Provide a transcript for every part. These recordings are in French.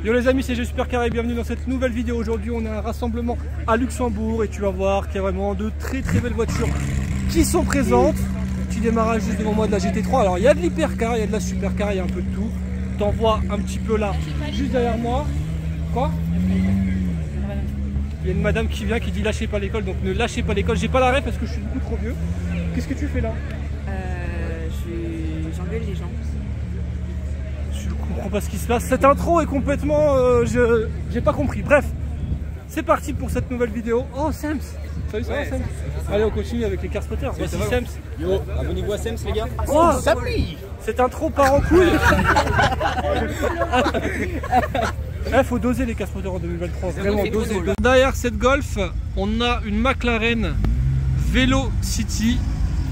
Yo les amis, c'est G Supercar et bienvenue dans cette nouvelle vidéo. Aujourd'hui on a un rassemblement à Luxembourg et tu vas voir qu'il y a vraiment de très belles voitures qui sont présentes. Petit démarrage juste devant moi de la GT3. Alors il y a de l'hypercar, il y a de la supercar, il y a un peu de tout. T'en vois un petit peu là, juste derrière moi. Quoi? Il y a une madame qui vient qui dit lâchez pas l'école, donc ne lâchez pas l'école. J'ai pas la ref parce que je suis beaucoup trop vieux. Qu'est-ce que tu fais là? J'engueule les gens. Je comprends pas ce qui se passe. Cette intro est complètement... j'ai pas compris. Bref, c'est parti pour cette nouvelle vidéo. Oh Sems. Salut, ça va Sems? Allez, on continue avec les car spotters. Voici Sems. Yo, abonnez-vous à Sems les gars. Oh, cette intro part en couille. Faut doser les car spotters en 2023. Vraiment doser. Derrière cette Golf, on a une McLaren Velocity.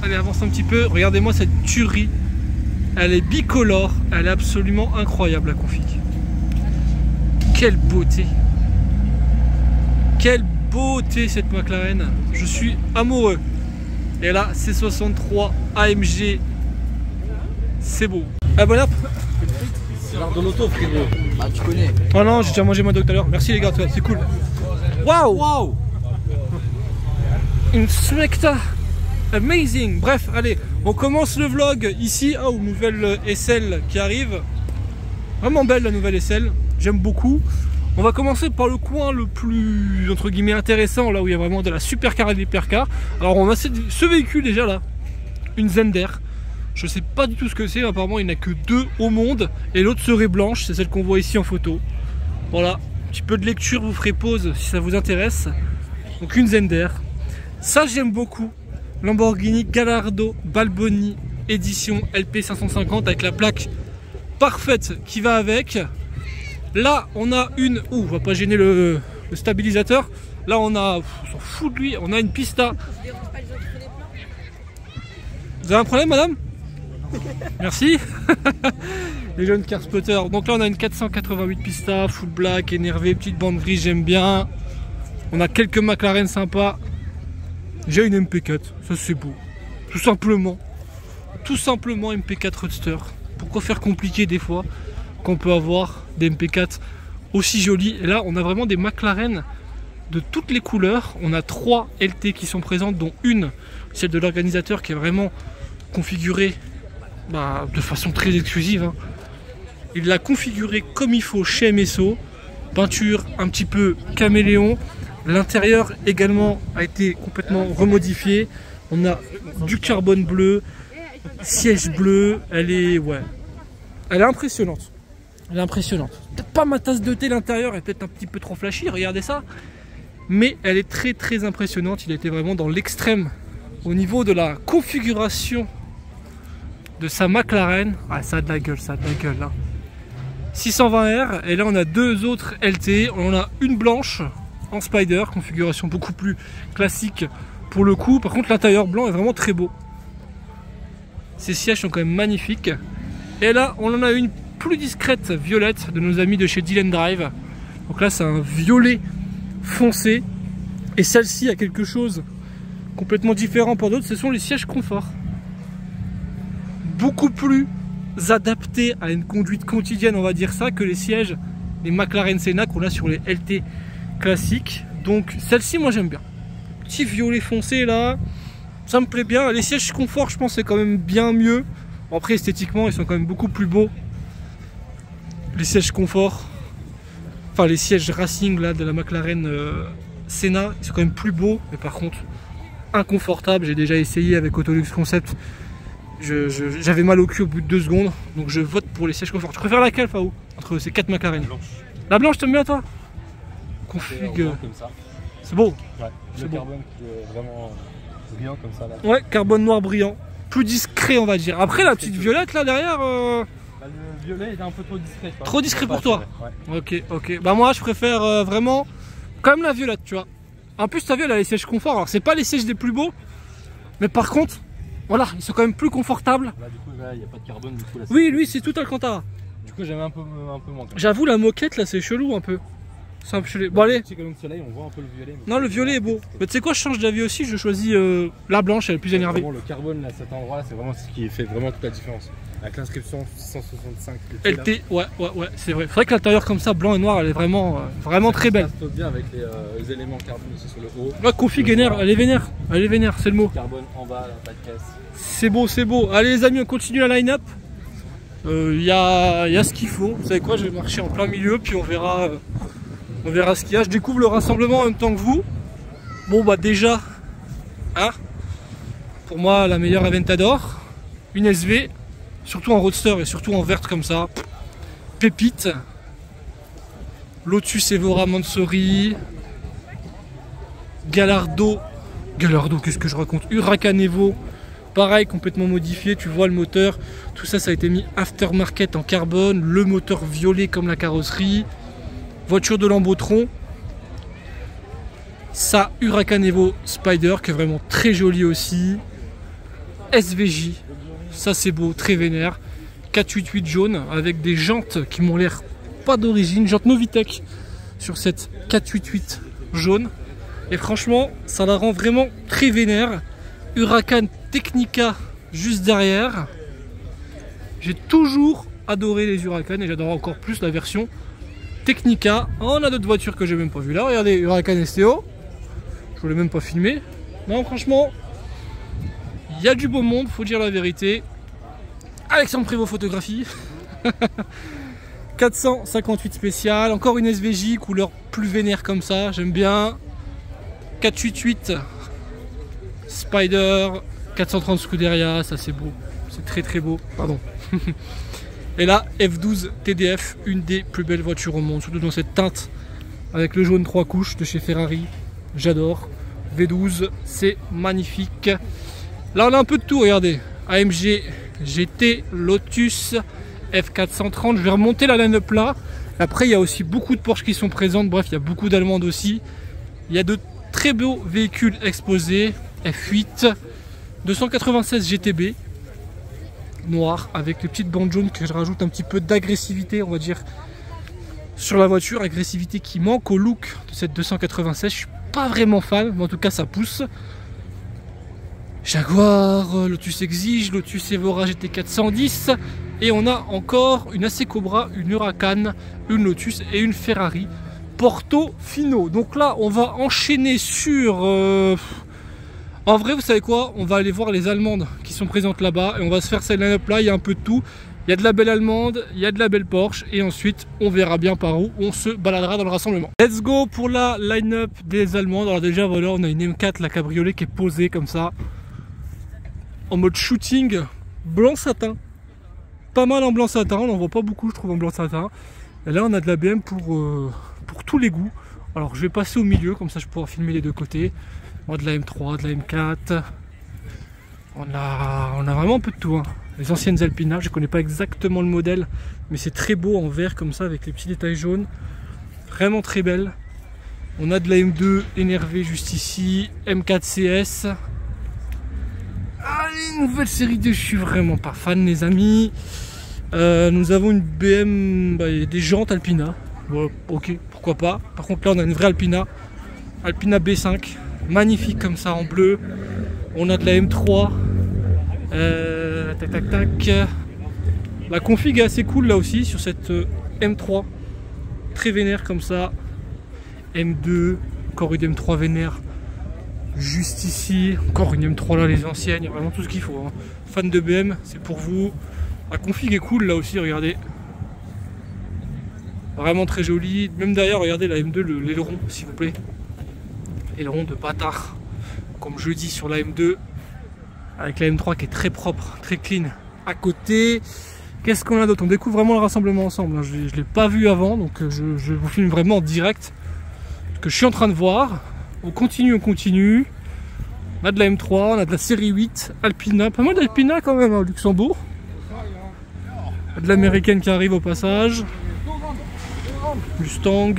Allez, avance un petit peu. Regardez-moi cette tuerie. Elle est bicolore, elle est absolument incroyable la config. Quelle beauté! Quelle beauté cette McLaren! Je suis amoureux. Et là, C63 AMG, c'est beau. Ah bon hop! C'est l'art de l'auto frérot. Ah tu connais. Oh non, j'ai déjà mangé moi tout à l'heure. Merci les gars, c'est cool. Waouh! Wow. Une Smecta! Amazing. Bref, allez, on commence le vlog ici. Oh, nouvelle SL qui arrive. Vraiment belle la nouvelle SL. J'aime beaucoup. On va commencer par le coin le plus entre guillemets intéressant, là où il y a vraiment de la supercar et de l'hypercar. Alors on a ce véhicule déjà là, une Zender. Je sais pas du tout ce que c'est. Apparemment il n'y en a que deux au monde et l'autre serait blanche. C'est celle qu'on voit ici en photo. Voilà, un petit peu de lecture vous ferez pause si ça vous intéresse. Donc une Zender. Ça j'aime beaucoup. Lamborghini Gallardo Balboni édition LP 550 avec la plaque parfaite qui va avec. Là on a une... Ouh, on va pas gêner le stabilisateur. Là on a... On s'en fout de lui. On a une Pista. Vous avez un problème madame? Merci. Les jeunes car spotters. Donc là on a une 488 Pista, full black, énervé, petite bande grise, j'aime bien. On a quelques McLaren sympas. J'ai une MP4, ça c'est beau. Tout simplement MP4 Roadster. Pourquoi faire compliqué des fois quand on peut avoir des MP4 aussi jolis? Et là on a vraiment des McLaren de toutes les couleurs. On a 3 LT qui sont présentes, dont une, celle de l'organisateur, qui est vraiment configurée de façon très exclusive. Hein. Il l'a configurée comme il faut chez MSO. Peinture un petit peu caméléon. L'intérieur également a été complètement remodifié. On a du carbone bleu, siège bleu. Elle est impressionnante. Elle est impressionnante. Peut-être pas ma tasse de thé, l'intérieur est peut-être un petit peu trop flashy, regardez ça. Mais elle est très impressionnante. Il a été vraiment dans l'extrême au niveau de la configuration de sa McLaren. Ah, ça a de la gueule, là. 620R. Et là on a deux autres LT. On en a une blanche en Spider, configuration beaucoup plus classique pour le coup. Par contre l'intérieur blanc est vraiment très beau. Ces sièges sont quand même magnifiques. Et là on en a une plus discrète violette de nos amis de chez Dylan Drive. Donc là c'est un violet foncé. Et celle-ci a quelque chose complètement différent pour d'autres, ce sont les sièges confort. Beaucoup plus adaptés à une conduite quotidienne, on va dire ça, que les sièges des McLaren Senna qu'on a sur les LT classique. Donc celle-ci moi j'aime bien. Petit violet foncé là, ça me plaît bien. Les sièges confort je pense c'est quand même bien mieux. Bon, après esthétiquement ils sont quand même beaucoup plus beaux. Les sièges confort, enfin les sièges racing là de la McLaren Senna, ils sont quand même plus beaux. Mais par contre inconfortable. J'ai déjà essayé avec Autolux Concept. J'avais mal au cul au bout de 2 secondes. Donc je vote pour les sièges confort. Tu préfères laquelle Faou entre ces 4 McLaren? La blanche t'aimes bien toi? Config. C'est beau. Ouais, le carbone qui est vraiment brillant comme ça là. Ouais, carbone noir brillant. Plus discret on va dire. Après la petite violette là derrière. Le violet il est un peu trop discret. Trop discret pour toi? Ouais. Ok. Bah moi je préfère vraiment quand même la violette tu vois. En plus t'as vu elle a les sièges confort. Alors c'est pas les sièges les plus beaux. Mais par contre, voilà, ils sont quand même plus confortables. Là du coup il n'y a pas de carbone du coup là. Oui lui c'est tout Alcantara. Du coup j'aime un peu moins. J'avoue la moquette là c'est chelou un peu. Bon allez. Comme le soleil, on voit un peu le violet. Non le violet est beau. Mais tu sais quoi, je change d'avis aussi, je choisis la blanche, elle est plus énervée. Le carbone là, cet endroit là, c'est vraiment ce qui fait vraiment toute la différence. Avec l'inscription 665 LT, ouais, c'est vrai. C'est vrai que l'intérieur comme ça, blanc et noir, elle est vraiment, vraiment très belle. Ça se pose bien avec les éléments carbone aussi sur le haut. La config vénère, elle est vénère. Elle est vénère, c'est le mot. Carbone en bas, là, pas de caisse. C'est beau, c'est beau. Allez les amis, on continue la line-up. Il y a ce qu'il faut. Vous savez quoi, je vais marcher en plein milieu, puis on verra ce qu'il y a. Je découvre le rassemblement en même temps que vous. Bon bah déjà, hein, pour moi la meilleure Aventador, une SV, surtout en roadster et surtout en verte comme ça. Pépite. Lotus Evora Mansory. Gallardo, qu'est-ce que je raconte? Huracan Evo. Pareil, complètement modifié, tu vois le moteur, tout ça, ça a été mis aftermarket en carbone, le moteur violet comme la carrosserie, voiture de Lambotron, ça, Huracan Evo Spider, qui est vraiment très joli aussi, SVJ, ça c'est beau, très vénère, 488 jaune, avec des jantes qui m'ont l'air pas d'origine, jantes Novitec, sur cette 488 jaune, et franchement, ça la rend vraiment très vénère. Huracan Technica juste derrière. J'ai toujours adoré les Huracan et j'adore encore plus la version Technica. On a d'autres voitures que j'ai même pas vues là. Regardez, Huracan STO. Je voulais même pas filmer. Non, franchement, il y a du beau monde, faut dire la vérité. Alexandre Prévost photographie. 458 spécial. Encore une SVJ, couleur plus vénère comme ça. J'aime bien. 488 Spider, 430 Scuderia, ça c'est beau, c'est très très beau, pardon. Et là, F12 TDF, une des plus belles voitures au monde, surtout dans cette teinte, avec le jaune 3 couches de chez Ferrari, j'adore. V12, c'est magnifique. Là on a un peu de tout, regardez, AMG, GT, Lotus, F430, je vais remonter la line-up là. Après il y a aussi beaucoup de Porsche qui sont présentes, bref il y a beaucoup d'Allemandes aussi. Il y a de très beaux véhicules exposés. F8 296 GTB noir avec les petites bandes jaunes que je rajoute un petit peu d'agressivité, on va dire, sur la voiture, agressivité qui manque au look de cette 296. Je suis pas vraiment fan, mais en tout cas ça pousse. Jaguar, Lotus Exige, Lotus Evora GT 410 et on a encore une AC Cobra, une Huracan, une Lotus et une Ferrari Portofino. Donc là on va enchaîner sur en vrai, vous savez quoi? On va aller voir les Allemandes qui sont présentes là-bas et on va se faire cette line-up là. Il y a un peu de tout. Il y a de la belle allemande, il y a de la belle Porsche et ensuite on verra bien par où on se baladera dans le rassemblement. Let's go pour la line-up des Allemandes. Alors déjà voilà, on a une M4, la cabriolet qui est posée comme ça en mode shooting blanc satin. Pas mal en blanc satin, on n'en voit pas beaucoup je trouve en blanc satin. Et là on a de la BM pour tous les goûts. Alors je vais passer au milieu comme ça je pourrai filmer les deux côtés. On a de la M3, de la M4. On a vraiment un peu de tout. Hein. Les anciennes Alpina, je ne connais pas exactement le modèle, mais c'est très beau en vert comme ça avec les petits détails jaunes. Vraiment très belle. On a de la M2 énervée juste ici. M4 CS. Allez, nouvelle série 2, je suis vraiment pas fan les amis. Nous avons une BM, des jantes Alpina. Bon, ok, pourquoi pas. Par contre là on a une vraie Alpina. Alpina B5. Magnifique comme ça en bleu. On a de la M3. Tac tac tac. La config est assez cool là aussi sur cette M3. Très vénère comme ça. M2. Encore une M3 vénère. Juste ici. Encore une M3 là, les anciennes. Il y a vraiment tout ce qu'il faut. Hein. Fan de BM, c'est pour vous. La config est cool là aussi, regardez. Vraiment très jolie. Même d'ailleurs, regardez la M2, l'aileron s'il vous plaît. Aileron de bâtard, comme je dis sur la M2, avec la M3 qui est très propre, très clean. À côté, qu'est-ce qu'on a d'autre? On découvre vraiment le rassemblement ensemble. Je ne l'ai pas vu avant, donc je vous filme vraiment en direct ce que je suis en train de voir. On continue, on continue. On a de la M3, on a de la série 8, Alpina, pas mal d'Alpina quand même au Luxembourg. De l'américaine qui arrive au passage. Mustang.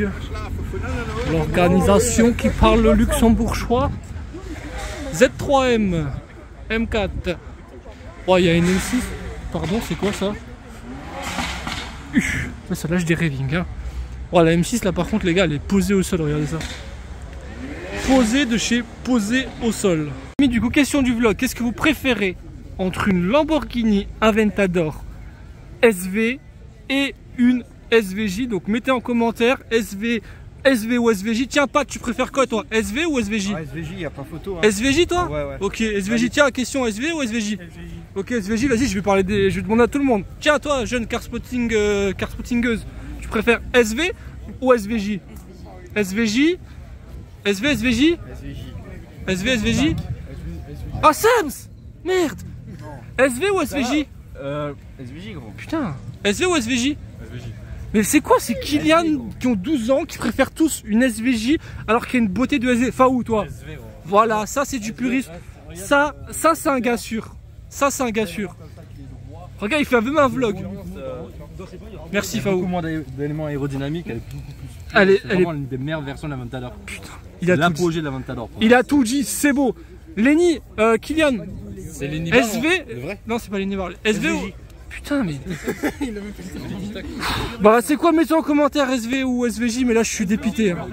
L'organisation qui parle le luxembourgeois. Z3M M4. Oh, il y a une M6. Pardon, c'est quoi ça? Ça lâche des ravings. Hein. Oh, la M6 là par contre les gars, elle est posée au sol, regardez ça. Posée de chez Posée au sol. Mais du coup, question du vlog, qu'est-ce que vous préférez entre une Lamborghini Aventador SV et une SVJ. Donc mettez en commentaire SV ou SVJ. Tiens, Pat, tu préfères quoi toi? SV ou SVJ? SVJ, il n'y a pas photo. Hein. SVJ toi? Ouais, ouais. Ok, SVJ, tiens, question SV ou SVJ? SVJ. Ok, SVJ, vas-y, je vais demander à tout le monde. Tiens, toi, jeune carspottingeuse, tu préfères SV ou SVJ? SVJ? SVJ? SVJ? Ah, Sams! Merde! SV ou SVJ? SVJ, gros. Putain, SV ou SVJ? Mais c'est quoi ces Kylian qui ont 12 ans qui préfèrent tous une SVJ alors qu'il y a une beauté de SV? Enfin où toi? Voilà, ça c'est du purisme. Ça c'est un gars sûr. Ça c'est un gars sûr. Regarde, il fait même un vlog. Merci Faou. Beaucoup moins d'éléments aérodynamiques, elle est beaucoup plus. Elle est vraiment une des meilleures versions de l'Aventador. Putain, il a l'apogée de l'Aventador. Il a tout dit, c'est beau. Lenny, Kylian. C'est Lenny SV. Non, c'est pas Lenny Barley. SV ou... Putain, mais. Bah, c'est quoi? Mettez en commentaire SV ou SVJ, mais là je suis dépité. Hein.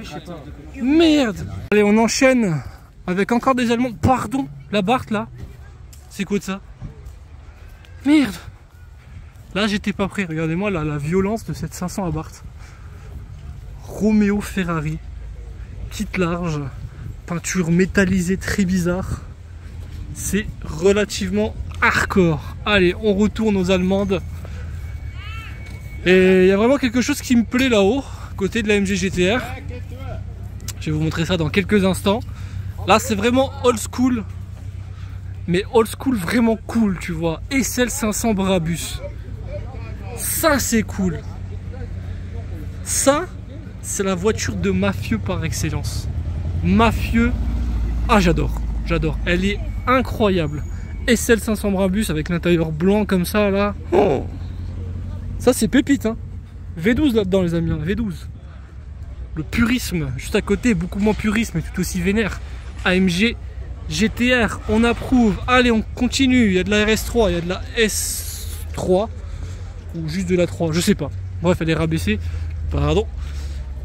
Merde. Allez, on enchaîne avec encore des Allemands. Pardon, la Barth là. C'est quoi de ça? Merde. Là, j'étais pas prêt. Regardez-moi la violence de cette 500 à Barth. Romeo Ferrari. Kit large. Peinture métallisée très bizarre. C'est relativement hardcore. Allez, on retourne aux Allemandes. Et il y a vraiment quelque chose qui me plaît là-haut, côté de la MG GTR. Je vais vous montrer ça dans quelques instants. Là, c'est vraiment old school. Mais old school vraiment cool, tu vois. SL 500 Brabus. Ça, c'est cool. Ça, c'est la voiture de mafieux par excellence. Mafieux. Ah, j'adore. J'adore. Elle est incroyable. SL 500 Brabus avec l'intérieur blanc comme ça, là. Oh, ça, c'est pépite, hein. V12 là-dedans, les amis. Hein. V12. Le purisme, juste à côté, beaucoup moins purisme, mais tout aussi vénère. AMG GTR, on approuve. Allez, on continue. Il y a de la RS3, il y a de la S3. Ou juste de la 3, je sais pas. Bref, elle est rabaissée. Pardon.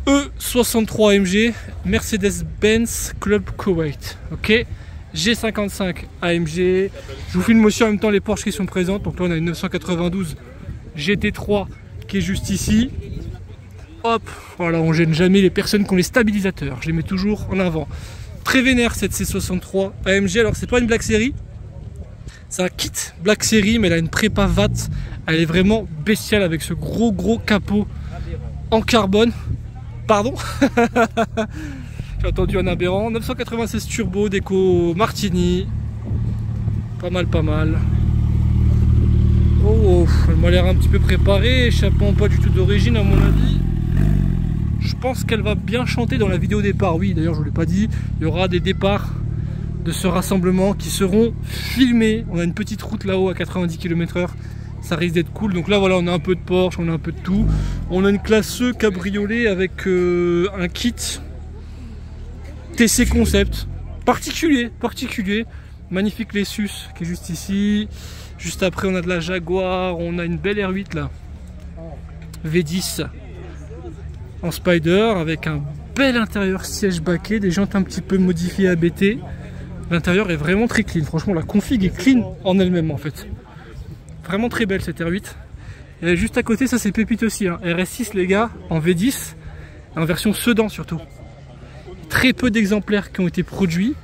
E63 AMG, Mercedes-Benz Club Kuwait. Ok. G55 AMG. Je vous filme aussi en même temps les Porsche qui sont présentes. Donc là, on a une 992 GT3 qui est juste ici. Hop, voilà, on gêne jamais les personnes qui ont les stabilisateurs. Je les mets toujours en avant. Très vénère cette C63 AMG. Alors, c'est pas une Black Series. C'est un kit Black Series, mais elle a une prépa VAT. Elle est vraiment bestiale avec ce gros capot en carbone. Pardon. J'ai entendu un aberrant. 996 turbo, déco Martini. Pas mal. Oh, elle m'a l'air un petit peu préparée. Échappement pas du tout d'origine à mon avis. Je pense qu'elle va bien chanter dans la vidéo départ. Oui, d'ailleurs, je ne vous l'ai pas dit. Il y aura des départs de ce rassemblement qui seront filmés. On a une petite route là-haut à 90 km/h. Ça risque d'être cool. Donc là, voilà, on a un peu de Porsche, on a un peu de tout. On a une classe E cabriolet avec un kit TC Concept. Particulier. Magnifique Lexus qui est juste ici. Juste après, on a de la Jaguar. On a une belle R8 là. V10 en Spider avec un bel intérieur siège baquet. Des jantes un petit peu modifiées ABT. L'intérieur est vraiment très clean. Franchement, la config est clean en elle-même en fait. Vraiment très belle cette R8. Et juste à côté, ça c'est pépite aussi. Hein. RS6 les gars, en V10, en version sedan surtout. Très peu d'exemplaires qui ont été produits.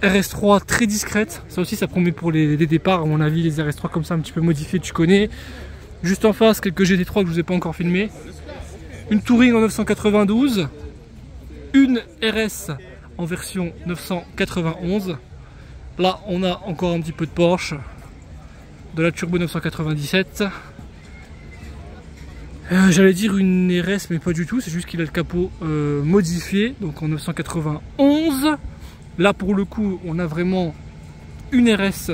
RS3 très discrète. Ça aussi, ça promet pour les départs. À mon avis, les RS3 comme ça, un petit peu modifiés, tu connais. Juste en face, quelques GT3 que je vous ai pas encore filmé. Une Touring en 992. Une RS en version 991. Là, on a encore un petit peu de Porsche. De la Turbo 997. J'allais dire une RS, mais pas du tout. C'est juste qu'il a le capot modifié. Donc en 991. Là, pour le coup, on a vraiment une RS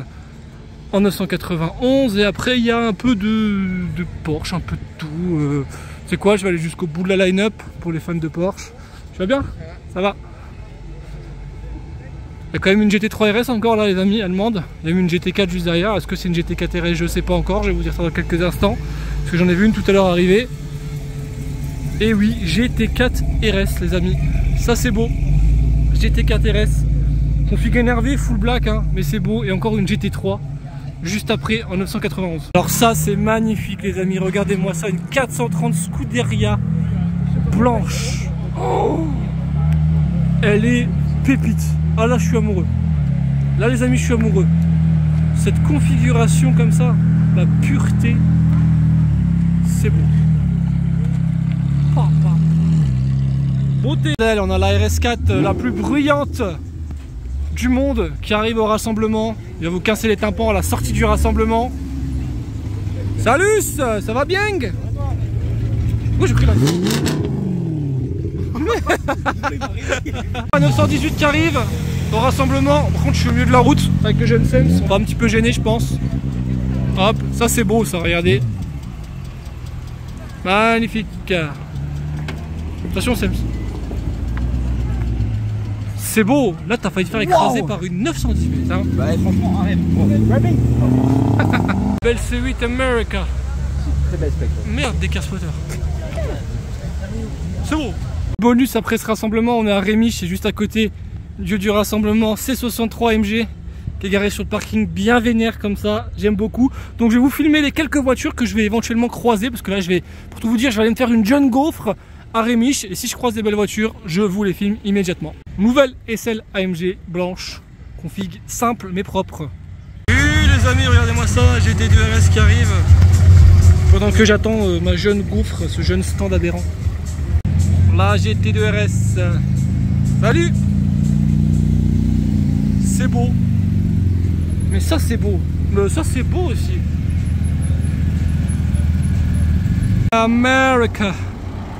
en 991. Et après, il y a un peu de Porsche, un peu de tout. C'est quoi? Je vais aller jusqu'au bout de la line-up pour les fans de Porsche. Tu vas bien? Ça va? Il y a quand même une GT3 RS encore là, les amis, allemande. Il y a eu une GT4 juste derrière. Est-ce que c'est une GT4 RS? Je sais pas encore. Je vais vous dire ça dans quelques instants. Parce que j'en ai vu une tout à l'heure arriver. Et oui, GT4 RS, les amis. Ça, c'est beau. GT4 RS. Config énervé, full black, hein, mais c'est beau. Et encore une GT3 juste après en 991. Alors ça c'est magnifique les amis, regardez-moi ça, une 430 Scuderia blanche. Oh, elle est pépite. Ah là je suis amoureux. Là les amis je suis amoureux. Cette configuration comme ça, la pureté, c'est beau. Beauté. On a la RS4 la plus bruyante du monde qui arrive au rassemblement. Il va vous casser les tympans à la sortie du rassemblement. Salut, ça va bien? Oui, j'ai pris la 918 qui arrive au rassemblement. Par contre, je suis au milieu de la route avec le jeune Sems. On va un petit peu gêner, je pense. Hop, ça c'est beau, ça, regardez. Magnifique. Attention, Sems. C'est beau. Là, t'as failli te faire écraser par une 918. Hein. Bah, franchement, arrête. Belle C8 America. Très belle spectre. Merde, des casse-spotters. C'est beau. Bonus après ce rassemblement, on est à Rémy, c'est juste à côté du lieu du rassemblement. C63 MG qui est garé sur le parking bien vénère comme ça. J'aime beaucoup. Donc je vais vous filmer les quelques voitures que je vais éventuellement croiser parce que là, pour tout vous dire, je vais aller me faire une John Gaufre à Rémy. Et si je croise des belles voitures, je vous les filme immédiatement. Nouvelle SL AMG blanche, config simple mais propre. Les amis, regardez-moi ça, j'ai des 2 RS qui arrivent pendant que j'attends ma jeune Gaufre, ce jeune stand adhérent. Là j'ai GT2 RS. Salut. C'est beau. Mais ça c'est beau. Mais ça c'est beau aussi. America.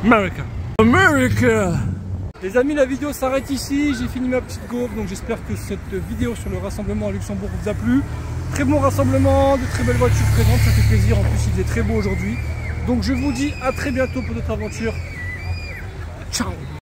America. America. Les amis, la vidéo s'arrête ici. J'ai fini ma petite gaufre. Donc j'espère que cette vidéo sur le rassemblement à Luxembourg vous a plu. Très bon rassemblement, de très belles voitures présentes. Ça fait plaisir. En plus il faisait très beau aujourd'hui. Donc je vous dis à très bientôt pour d'autres aventures. Ciao.